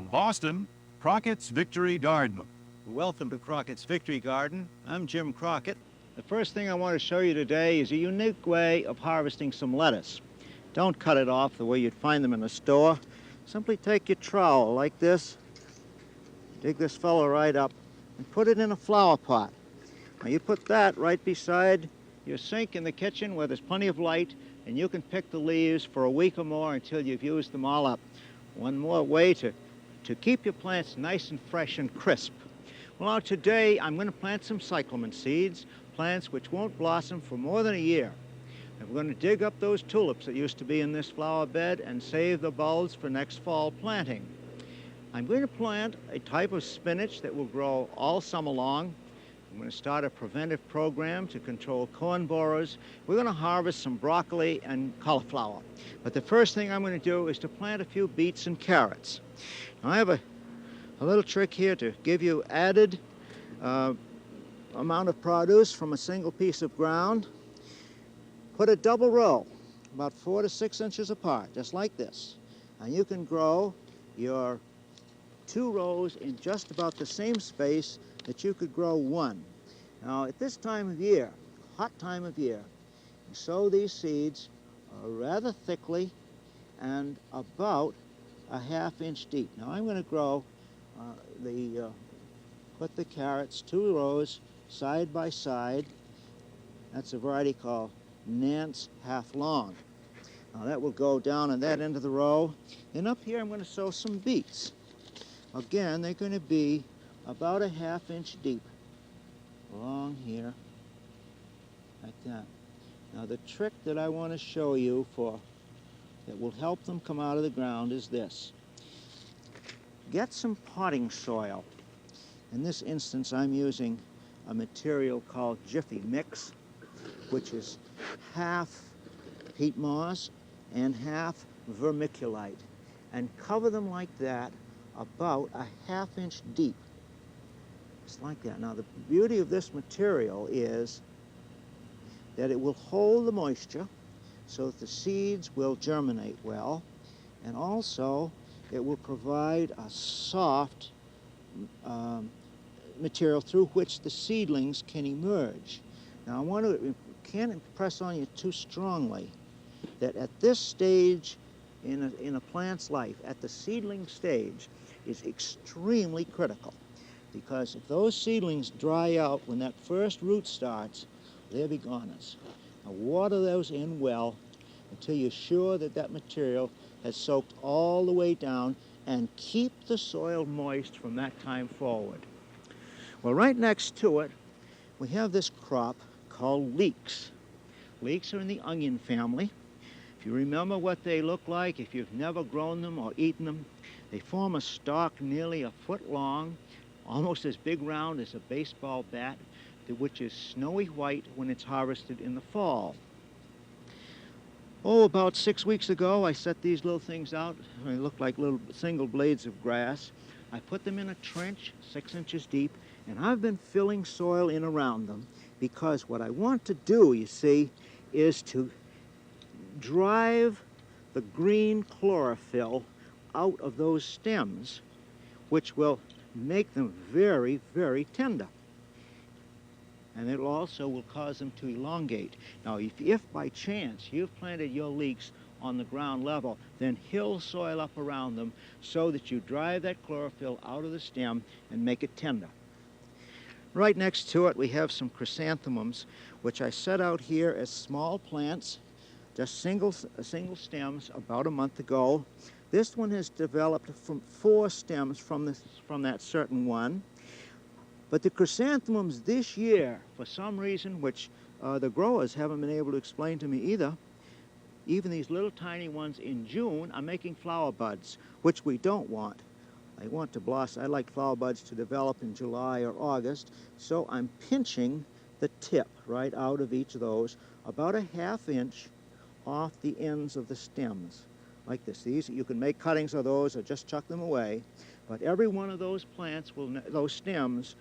From Boston, Crockett's Victory Garden. Welcome to Crockett's Victory Garden. I'm Jim Crockett. The first thing I want to show you today is a unique way of harvesting some lettuce. Don't cut it off the way you'd find them in a store. Simply take your trowel like this, dig this fellow right up, and put it in a flower pot. Now you put that right beside your sink in the kitchen where there's plenty of light, and you can pick the leaves for a week or more until you've used them all up. One more way to keep your plants nice and fresh and crisp. Well, now today I'm going to plant some cyclamen seeds, plants which won't blossom for more than a year. And we're going to dig up those tulips that used to be in this flower bed and save the bulbs for next fall planting. I'm going to plant a type of spinach that will grow all summer long. I'm going to start a preventive program to control corn borers. We're going to harvest some broccoli and cauliflower. But the first thing I'm going to do is to plant a few beets and carrots. Now I have a little trick here to give you added amount of produce from a single piece of ground. Put a double row, about 4 to 6 inches apart, just like this. And you can grow your 2 rows in just about the same space that you could grow 1. Now at this time of year, hot time of year, you sow these seeds rather thickly and about a ½ inch deep. Now I'm going to grow put the carrots 2 rows side by side. That's a variety called Nance Half Long. Now that will go down on that end of the row. And up here I'm going to sow some beets. Again, they're going to be about a ½ inch deep along here, like that. Now the trick that I want to show you that will help them come out of the ground is this. Get some potting soil. In this instance, I'm using a material called Jiffy Mix, which is half peat moss and half vermiculite, and cover them like that about a ½ inch deep. Just like that. Now the beauty of this material is that it will hold the moisture so that the seeds will germinate well, and also it will provide a soft material through which the seedlings can emerge. Now can't impress on you too strongly that at this stage in a plant's life, at the seedling stage, is extremely critical. Because if those seedlings dry out when that first root starts, they'll be goners. Now water those in well until you're sure that that material has soaked all the way down, and keep the soil moist from that time forward. Well, right next to it, we have this crop called leeks. Leeks are in the onion family. If you remember what they look like, if you've never grown them or eaten them, they form a stalk nearly 1 foot long, almost as big round as a baseball bat, which is snowy white when it's harvested in the fall. Oh, about 6 weeks ago, I set these little things out. They look like little single blades of grass. I put them in a trench 6 inches deep, and I've been filling soil in around them because what I want to do, you see, is to drive the green chlorophyll out of those stems, which will make them very, very tender. And it also will cause them to elongate. Now, if by chance you've planted your leeks on the ground level, then hill soil up around them so that you drive that chlorophyll out of the stem and make it tender. Right next to it, we have some chrysanthemums, which I set out here as small plants, just single stems, about a month ago. This one has developed from 4 stems from that certain one. But the chrysanthemums this year, for some reason which the growers haven't been able to explain to me either, even these little tiny ones in June are making flower buds, which we don't want. I want to blossom. I like flower buds to develop in July or August, so I'm pinching the tip right out of each of those, about a ½ inch off the ends of the stems, like this. These, you can make cuttings of those or just chuck them away. But every one of those plants, those stems,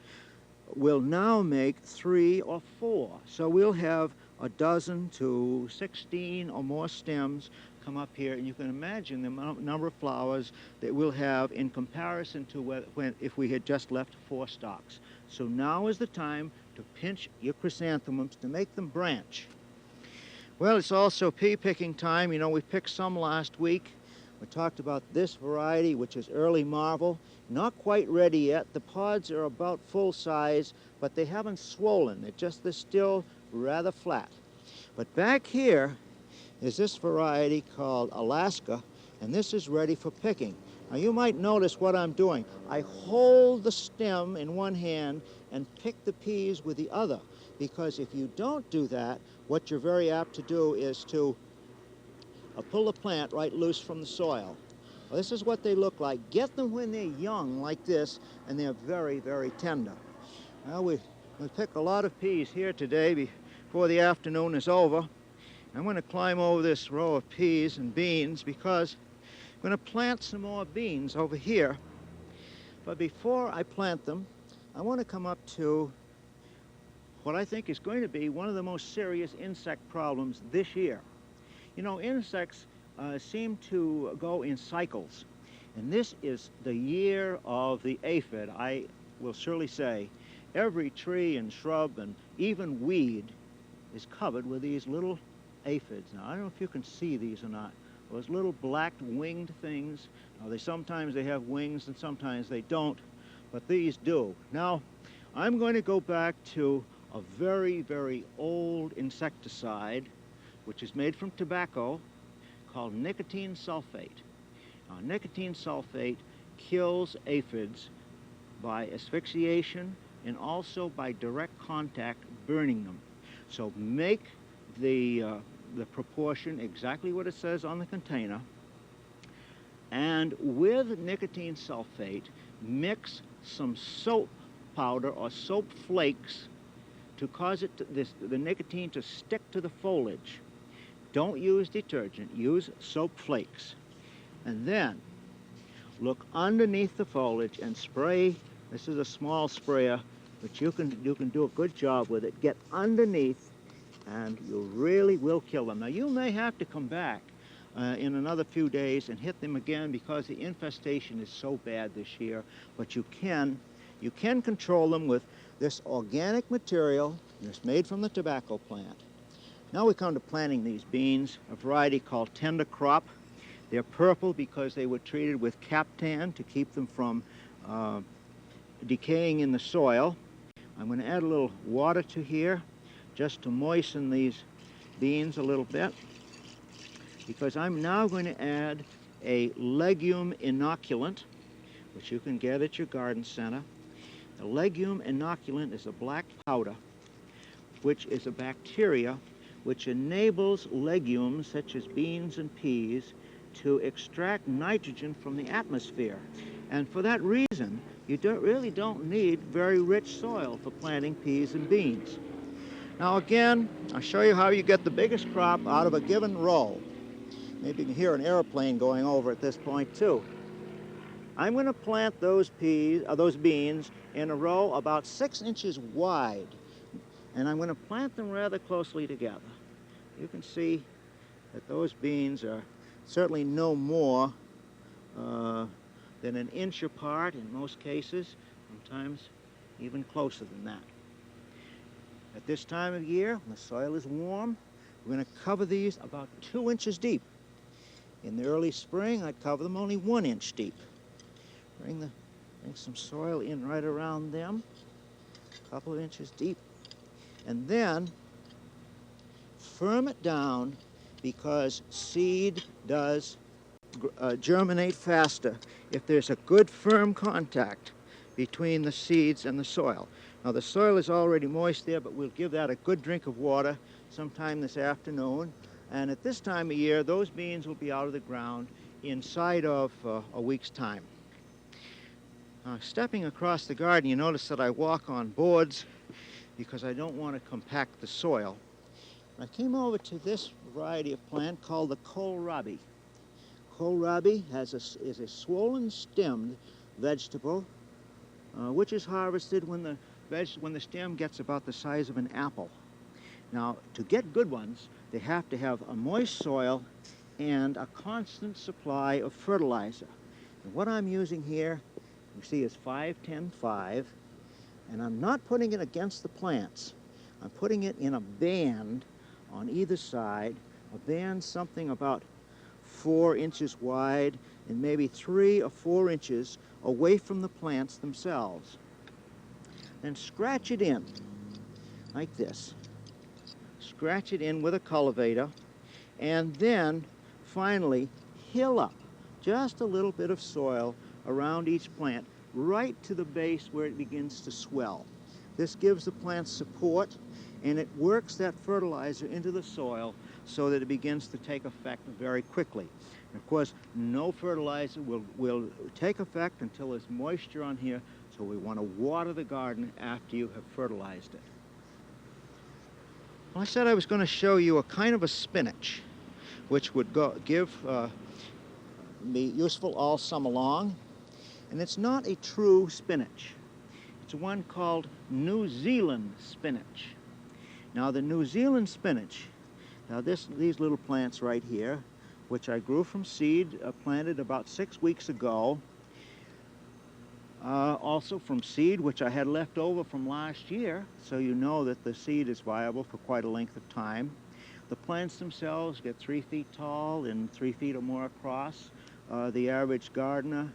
will now make 3 or 4. So we'll have a dozen to 16 or more stems come up here, and you can imagine the number of flowers that we'll have in comparison to if we had just left 4 stalks. So now is the time to pinch your chrysanthemums to make them branch. Well, it's also pea picking time. You know, we picked some last week. We talked about this variety, which is early marvel. Not quite ready yet. The pods are about full size, but they haven't swollen. They're still rather flat. But back here is this variety called Alaska, and this is ready for picking. Now you might notice what I'm doing. I hold the stem in one hand and pick the peas with the other, because if you don't do that, what you're very apt to do is to pull the plant right loose from the soil. Well, this is what they look like. Get them when they're young like this, and they're very, very tender. Well, we pick a lot of peas here today before the afternoon is over. I'm going to climb over this row of peas and beans because I'm going to plant some more beans over here. But before I plant them, I want to come up to what I think is going to be one of the most serious insect problems this year. You know, insects seem to go in cycles, and this is the year of the aphid. I will surely say every tree and shrub and even weed is covered with these little aphids. Now, I don't know if you can see these or not. Those little black winged things. Now, sometimes they have wings and sometimes they don't, but these do. Now, I'm going to go back to a very, very old insecticide, which is made from tobacco, called nicotine sulfate. Now, nicotine sulfate kills aphids by asphyxiation and also by direct contact, burning them. So make the proportion exactly what it says on the container, and with nicotine sulfate, mix some soap powder or soap flakes to cause the nicotine to stick to the foliage. Don't use detergent, use soap flakes. And then look underneath the foliage and spray. This is a small sprayer, but you can do a good job with it. Get underneath and you really will kill them. Now, you may have to come back in another few days and hit them again because the infestation is so bad this year, but you can control them with this organic material that's made from the tobacco plant. Now we come to planting these beans, a variety called tender crop. They're purple because they were treated with captan to keep them from decaying in the soil. I'm going to add a little water to here just to moisten these beans a little bit, because I'm now going to add a legume inoculant, which you can get at your garden center. The legume inoculant is a black powder, which is a bacteria which enables legumes such as beans and peas to extract nitrogen from the atmosphere. And for that reason, you really don't need very rich soil for planting peas and beans. Now again, I'll show you how you get the biggest crop out of a given row. Maybe you can hear an airplane going over at this point too. I'm going to plant those beans in a row about 6 inches wide, and I'm going to plant them rather closely together. You can see that those beans are certainly no more than an inch apart in most cases, sometimes even closer than that. At this time of year, when the soil is warm, we're going to cover these about 2 inches deep. In the early spring, I'd cover them only 1 inch deep. Bring some soil in right around them, a couple of inches deep. And then firm it down, because seed does germinate faster if there's a good firm contact between the seeds and the soil. Now the soil is already moist there, but we'll give that a good drink of water sometime this afternoon. And at this time of year, those beans will be out of the ground inside of a week's time. Stepping across the garden, you notice that I walk on boards because I don't want to compact the soil. I came over to this variety of plant called the kohlrabi. Kohlrabi is a swollen-stemmed vegetable, which is harvested when the stem gets about the size of an apple. Now, to get good ones, they have to have a moist soil and a constant supply of fertilizer. And what I'm using here, you see, is 5-10-5, and I'm not putting it against the plants. I'm putting it in a band on either side, a band something about 4 inches wide and maybe 3 or 4 inches away from the plants themselves. Then scratch it in like this. Scratch it in with a cultivator, and then finally hill up just a little bit of soil around each plant right to the base where it begins to swell. This gives the plant support, and it works that fertilizer into the soil so that it begins to take effect very quickly. And of course, no fertilizer will take effect until there's moisture on here, so we want to water the garden after you have fertilized it. Well, I said I was going to show you a kind of a spinach, which would be useful all summer long. And it's not a true spinach. It's one called New Zealand spinach. Now, the New Zealand spinach, now these little plants right here, which I grew from seed, planted about 6 weeks ago, also from seed, which I had left over from last year, so you know that the seed is viable for quite a length of time. The plants themselves get 3 feet tall and 3 feet or more across. The average gardener,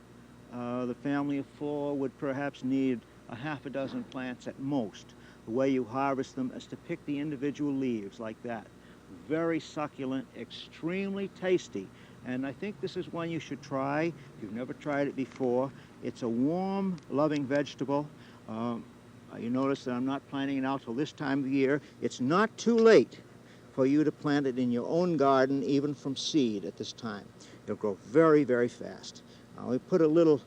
the family of 4, would perhaps need a half a dozen plants at most. The way you harvest them is to pick the individual leaves like that. Very succulent, extremely tasty. And I think this is one you should try if you've never tried it before. It's a warm, loving vegetable. You notice that I'm not planting it out till this time of year. It's not too late for you to plant it in your own garden, even from seed at this time. It'll grow very, very fast. Now, we put a little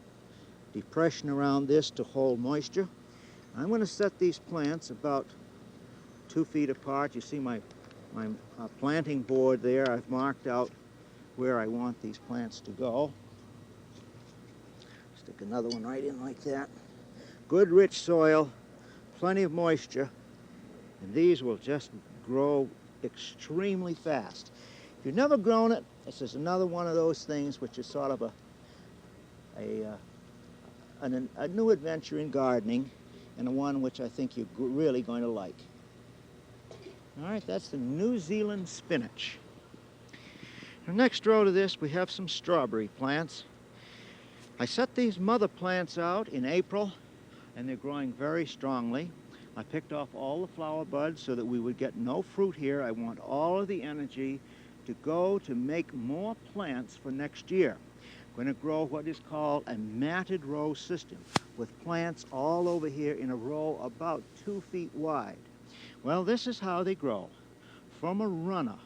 depression around this to hold moisture. I'm going to set these plants about 2 feet apart. You see my planting board there. I've marked out where I want these plants to go. Stick another one right in like that. Good rich soil, plenty of moisture, and these will just grow extremely fast. If you've never grown it, this is another one of those things which is sort of a new adventure in gardening, and one which I think you're really going to like. All right, that's the New Zealand spinach. Now, next row to this, we have some strawberry plants. I set these mother plants out in April, and they're growing very strongly. I picked off all the flower buds so that we would get no fruit here. I want all of the energy to go to make more plants for next year. I'm going to grow what is called a matted row system, with plants all over here in a row about 2 feet wide. Well, this is how they grow. From a runner,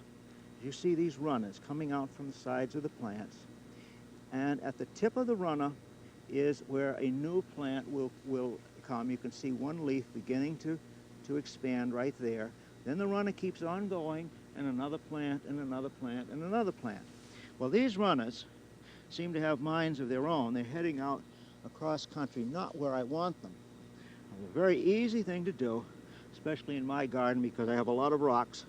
you see these runners coming out from the sides of the plants, and at the tip of the runner is where a new plant will come. You can see one leaf beginning to expand right there. Then the runner keeps on going, and another plant, and another plant, and another plant. Well, these runners seem to have minds of their own. They're heading out across country, not where I want them. A very easy thing to do, especially in my garden because I have a lot of rocks.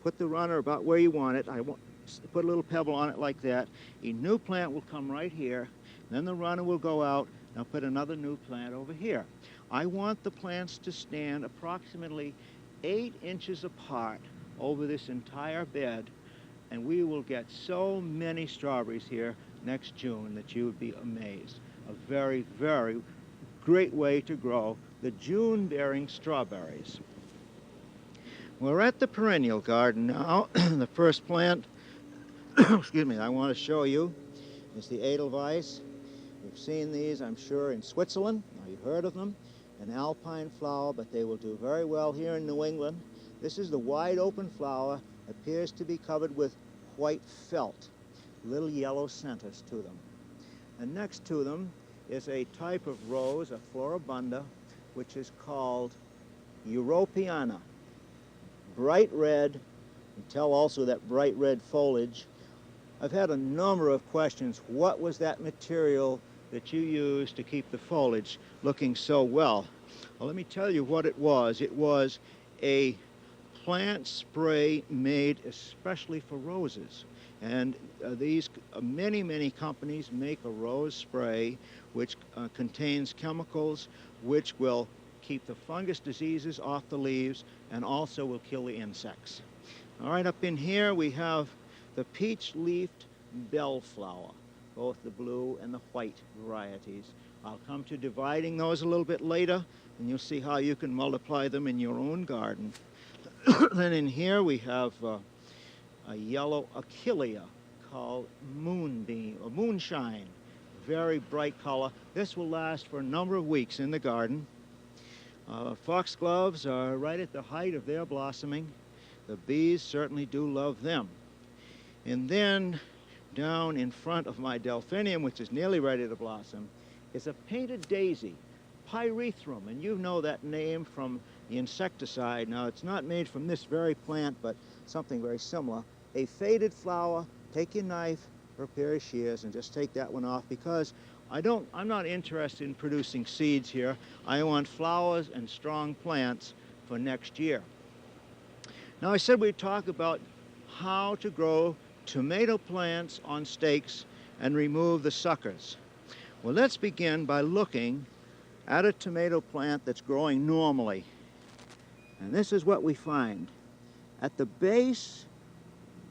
Put the runner about where you want it. Put a little pebble on it like that. A new plant will come right here. Then the runner will go out, and I'll put another new plant over here. I want the plants to stand approximately 8 inches apart over this entire bed, and we will get so many strawberries here next June that you would be amazed. A very, very great way to grow the June-bearing strawberries. We're at the perennial garden now. The first plant, excuse me, I want to show you is the Edelweiss. You've seen these, I'm sure, in Switzerland. Now, you've heard of them. An alpine flower, but they will do very well here in New England. This is the wide open flower, appears to be covered with white felt, little yellow centers to them. And next to them is a type of rose, a floribunda, which is called Europeana. Bright red, and tell also that bright red foliage. I've had a number of questions. What was that material that you used to keep the foliage looking so well? Well, let me tell you what it was. It was a plant spray made especially for roses. And many companies make a rose spray which contains chemicals which will keep the fungus diseases off the leaves and also will kill the insects. All right, up in here we have the peach-leafed bellflower, both the blue and the white varieties. I'll come to dividing those a little bit later, and you'll see how you can multiply them in your own garden. Then in here we have a yellow achillea called moonbeam, or moonshine. Very bright color. This will last for a number of weeks in the garden. Foxgloves are right at the height of their blossoming. The bees certainly do love them. And then down in front of my delphinium, which is nearly ready to blossom, is a painted daisy, pyrethrum, and you know that name from the insecticide. Now, it's not made from this very plant, but something very similar. A faded flower, take your knife or a pair of shears and just take that one off, because I'm not interested in producing seeds here. I want flowers and strong plants for next year. Now, I said we'd talk about how to grow tomato plants on stakes and remove the suckers. Well, let's begin by looking at a tomato plant that's growing normally. And this is what we find. At the base,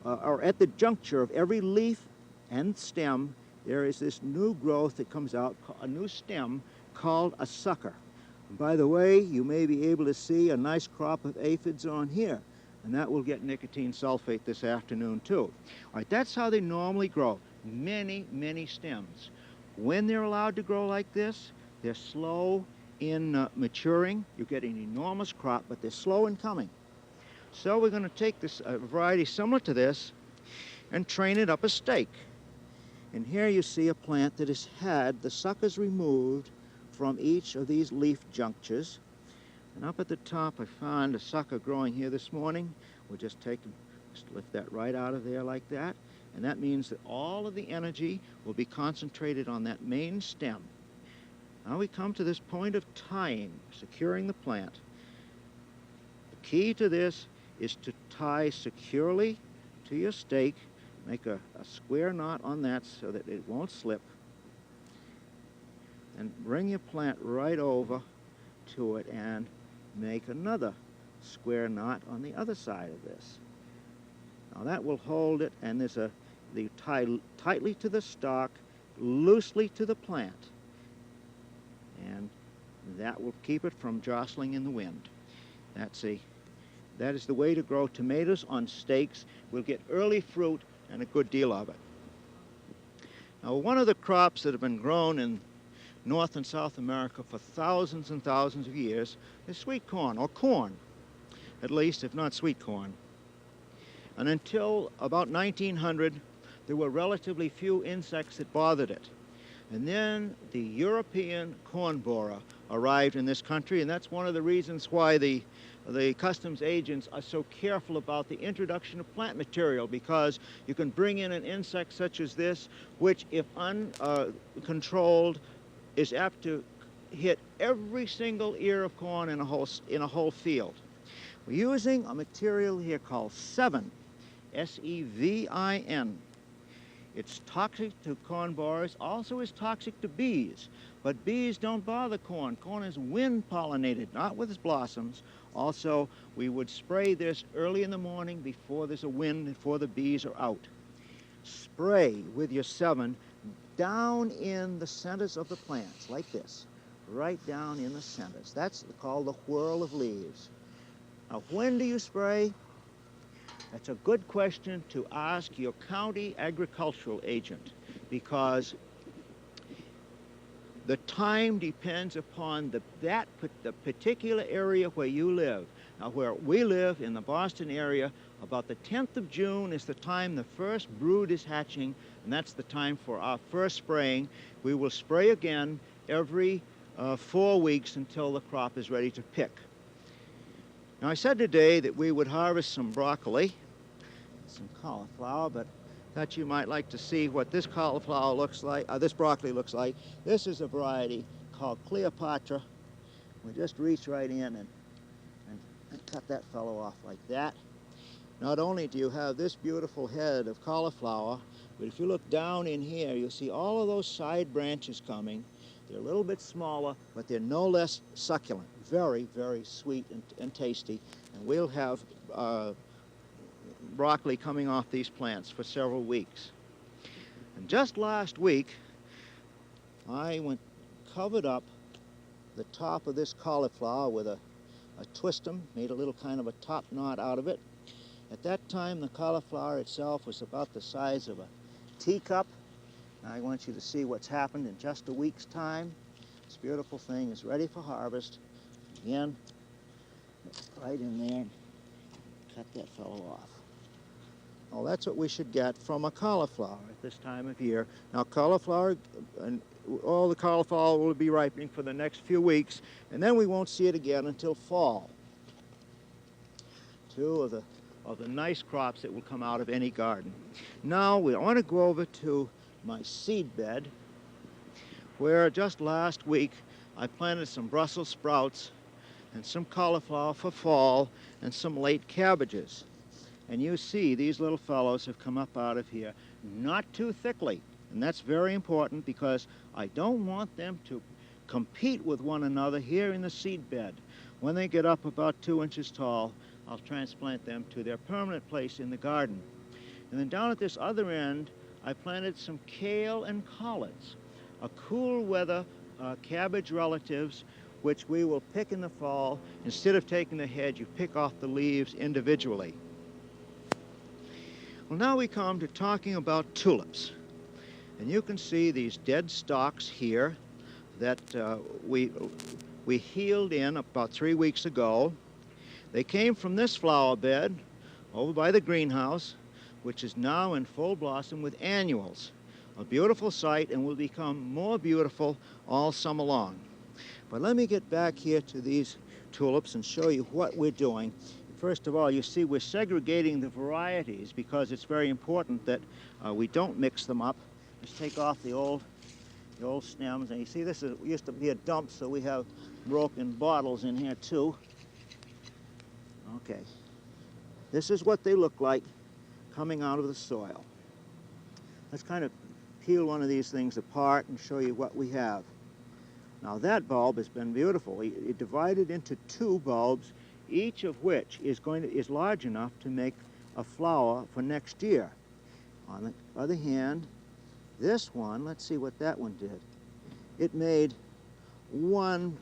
or at the juncture of every leaf and stem, there is this new growth that comes out, a new stem called a sucker. And by the way, you may be able to see a nice crop of aphids on here, and that will get nicotine sulfate this afternoon too. All right, that's how they normally grow, many stems. When they're allowed to grow like this, they're slow in maturing. You get an enormous crop, but they're slow in coming. So we're going to take this variety similar to this and train it up a stake. And here you see a plant that has had the suckers removed from each of these leaf junctures. And up at the top I found a sucker growing here this morning. We'll just lift that right out of there like that. And that means that all of the energy will be concentrated on that main stem. Now we come to this point of tying, securing the plant. The key to this is to tie securely to your stake. Make a square knot on that so that it won't slip. And bring your plant right over to it and make another square knot on the other side of this. Now that will hold it, and you tie tightly to the stalk, loosely to the plant. And that will keep it from jostling in the wind. That is the way to grow tomatoes on stakes. We'll get early fruit and a good deal of it. Now, one of the crops that have been grown in North and South America for thousands and thousands of years is sweet corn, or corn, at least, if not sweet corn. And until about 1900, there were relatively few insects that bothered it. And then the European corn borer arrived in this country, and that's one of the reasons why the customs agents are so careful about the introduction of plant material, because you can bring in an insect such as this, which, if uncontrolled, is apt to hit every single ear of corn in a whole field. We're using a material here called Sevin, S-E-V-I-N. It's toxic to corn borers, also is toxic to bees. But bees don't bother corn. Corn is wind pollinated, not with its blossoms. Also, we would spray this early in the morning before there's a wind, before the bees are out. Spray with your Sevin down in the centers of the plants, like this, right down in the centers. That's called the whirl of leaves. Now, when do you spray? That's a good question to ask your county agricultural agent, because the time depends upon the particular area where you live. Now, where we live in the Boston area, about the 10th of June is the time the first brood is hatching, and that's the time for our first spraying. We will spray again every 4 weeks until the crop is ready to pick. Now, I said today that we would harvest some broccoli, some cauliflower, but thought you might like to see what this cauliflower looks like, this broccoli looks like. This is a variety called Cleopatra. We just reach right in and And cut that fellow off like that. Not only do you have this beautiful head of cauliflower, but if you look down in here, you'll see all of those side branches coming. They're a little bit smaller, but they're no less succulent. Very, very sweet and tasty. And we'll have broccoli coming off these plants for several weeks. And just last week, I covered up the top of this cauliflower with a twist 'em, made a little kind of a top knot out of it. At that time, the cauliflower itself was about the size of a teacup. Now I want you to see what's happened in just a week's time. This beautiful thing is ready for harvest. Again, right in there, and cut that fellow off. Well, that's what we should get from a cauliflower at this time of year. Now, cauliflower, and all the cauliflower will be ripening for the next few weeks, and then we won't see it again until fall. Two of the nice crops that will come out of any garden. Now, we want to go over to my seed bed, where just last week I planted some Brussels sprouts and some cauliflower for fall and some late cabbages. And you see these little fellows have come up out of here, not too thickly. And that's very important because I don't want them to compete with one another here in the seed bed. When they get up about 2 inches tall, I'll transplant them to their permanent place in the garden. And then down at this other end, I planted some kale and collards, a cool weather cabbage relatives, which we will pick in the fall. Instead of taking the head, you pick off the leaves individually. Well, now we come to talking about tulips. And you can see these dead stalks here that we healed in about 3 weeks ago. They came from this flower bed over by the greenhouse, which is now in full blossom with annuals. A beautiful sight, and will become more beautiful all summer long. But let me get back here to these tulips and show you what we're doing. First of all, you see we're segregating the varieties because it's very important that we don't mix them up. Let's take off the old stems, and you see this used to be a dump, so we have broken bottles in here too. Okay, this is what they look like coming out of the soil. Let's kind of peel one of these things apart and show you what we have. Now that bulb has been beautiful. It divided into 2 bulbs, each of which is large enough to make a flower for next year. On the other hand, this one, let's see what that one did. It made one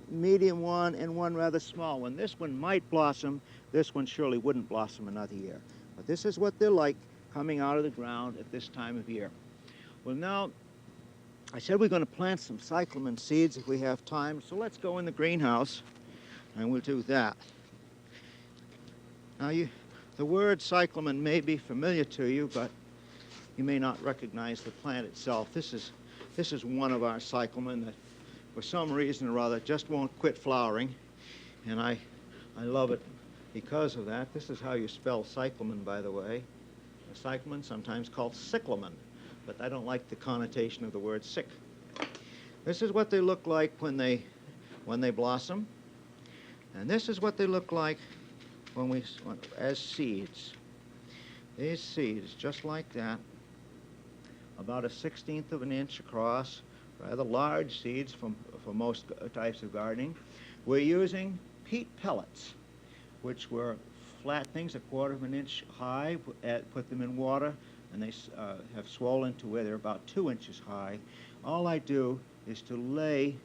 medium one and one rather small one. This one might blossom. This one surely wouldn't blossom another year. But this is what they're like coming out of the ground at this time of year. Well, now, I said we're going to plant some cyclamen seeds if we have time, so let's go in the greenhouse and we'll do that. Now, the word cyclamen may be familiar to you, but you may not recognize the plant itself. This is one of our cyclamen that, for some reason or other, just won't quit flowering, and I love it because of that. This is how you spell cyclamen, by the way. A cyclamen, sometimes called cyclamen, but I don't like the connotation of the word sick. This is what they look like when they blossom, and this is what they look like as seeds. These seeds, just like that, about 1/16 of an inch across, rather large seeds for most types of gardening. We're using peat pellets, which were flat things 1/4 of an inch high. Put them in water, and they have swollen to where they're about 2 inches high. All I do is to lay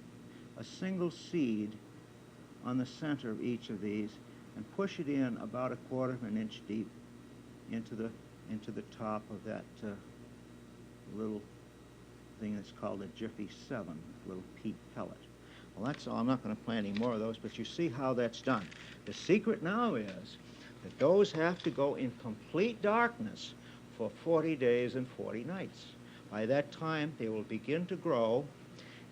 a single seed on the center of each of these and push it in about 1/4 of an inch deep into the top of that little thing that's called a Jiffy 7, little peat pellet. Well, that's all. I'm not going to plant any more of those, but you see how that's done. The secret now is that those have to go in complete darkness for 40 days and 40 nights. By that time, they will begin to grow.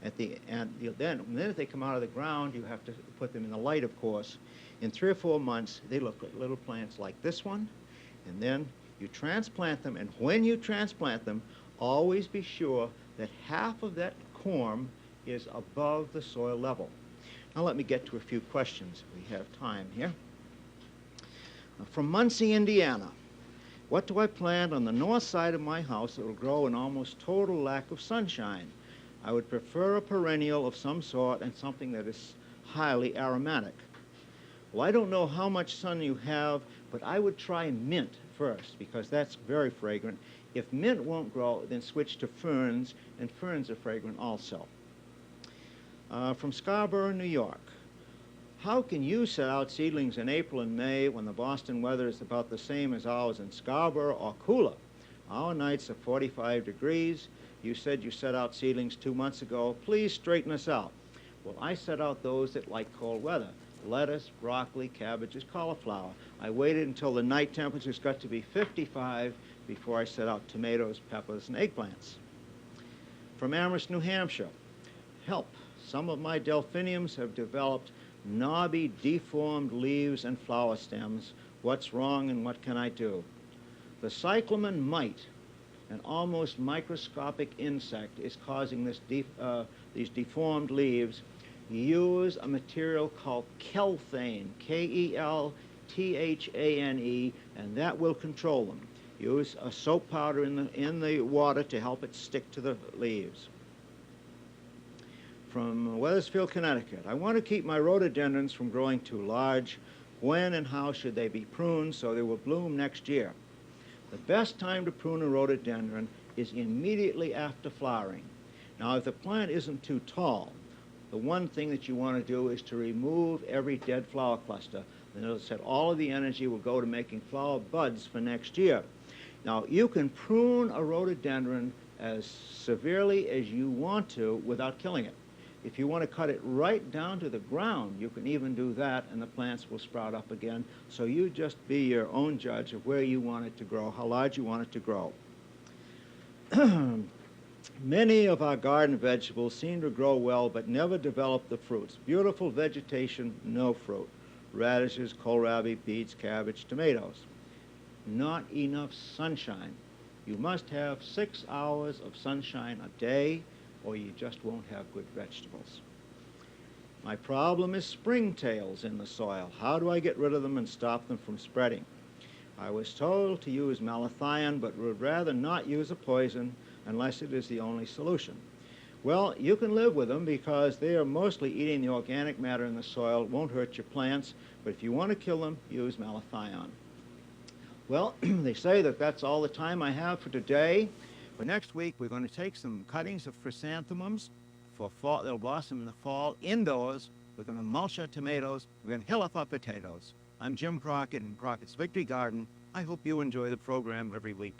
Then the minute they come out of the ground, you have to put them in the light, of course. In 3 or 4 months, they look like little plants like this one, and then you transplant them, and when you transplant them, always be sure that half of that corm is above the soil level. Now let me get to a few questions if we have time here. From Muncie, Indiana. What do I plant on the north side of my house that will grow in almost total lack of sunshine? I would prefer a perennial of some sort and something that is highly aromatic. Well, I don't know how much sun you have, but I would try mint first because that's very fragrant. If mint won't grow, then switch to ferns, and ferns are fragrant also. From Scarborough, New York. How can you set out seedlings in April and May when the Boston weather is about the same as ours in Scarborough or cooler? Our nights are 45 degrees. You said you set out seedlings 2 months ago. Please straighten us out. Well, I set out those that like cold weather. Lettuce, broccoli, cabbages, cauliflower. I waited until the night temperatures got to be 55 before I set out tomatoes, peppers, and eggplants. From Amherst, New Hampshire. Help. Some of my delphiniums have developed knobby, deformed leaves and flower stems. What's wrong and what can I do? The cyclamen mite, an almost microscopic insect, is causing these deformed leaves. Use a material called kelthane, K-E-L-T-H-A-N-E, and that will control them. Use a soap powder in the water to help it stick to the leaves. From Wethersfield, Connecticut. I want to keep my rhododendrons from growing too large. When and how should they be pruned so they will bloom next year? The best time to prune a rhododendron is immediately after flowering. Now, if the plant isn't too tall, the one thing that you want to do is to remove every dead flower cluster. And as I said, all of the energy will go to making flower buds for next year. Now, you can prune a rhododendron as severely as you want to without killing it. If you want to cut it right down to the ground, you can even do that, and the plants will sprout up again. So you just be your own judge of where you want it to grow, how large you want it to grow. Many of our garden vegetables seem to grow well but never develop the fruits. Beautiful vegetation, no fruit. Radishes, kohlrabi, beets, cabbage, tomatoes. Not enough sunshine. You must have 6 hours of sunshine a day, or you just won't have good vegetables. My problem is springtails in the soil. How do I get rid of them and stop them from spreading? I was told to use malathion, but would rather not use a poison unless it is the only solution. Well, you can live with them because they are mostly eating the organic matter in the soil. It won't hurt your plants, but if you want to kill them, use malathion. Well, they say that that's all the time I have for today. For next week, we're going to take some cuttings of chrysanthemums for fall. They'll blossom in the fall indoors. We're going to mulch our tomatoes. We're going to hill up our potatoes. I'm Jim Crockett in Crockett's Victory Garden. I hope you enjoy the program every week.